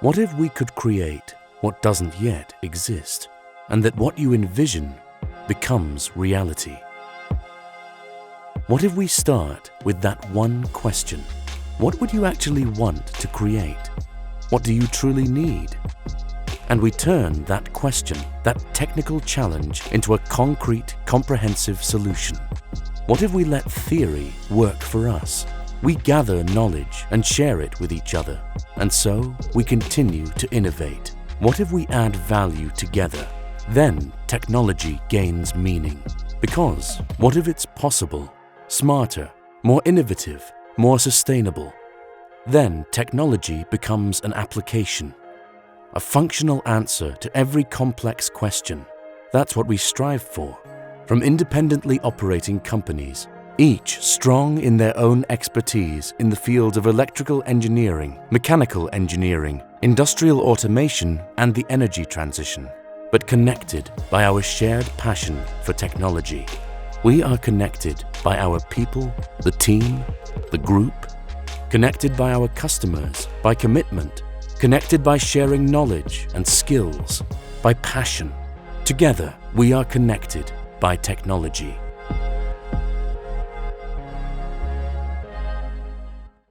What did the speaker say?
What if we could create what doesn't yet exist, and that what you envision becomes reality? What if we start with that one question? What would you actually want to create? What do you truly need? And we turn that question, that technical challenge, into a concrete, comprehensive solution. What if we let theory work for us? We gather knowledge and share it with each other, and so we continue to innovate. What if we add value together? Then technology gains meaning. Because what if it's possible, smarter, more innovative, more sustainable? Then technology becomes an application, a functional answer to every complex question. That's what we strive for. From independently operating companies, each strong in their own expertise in the fields of electrical engineering, mechanical engineering, industrial automation, and the energy transition, but connected by our shared passion for technology. We are connected by our people, the team, the group, connected by our customers, by commitment, connected by sharing knowledge and skills, by passion. Together, we are connected by technology.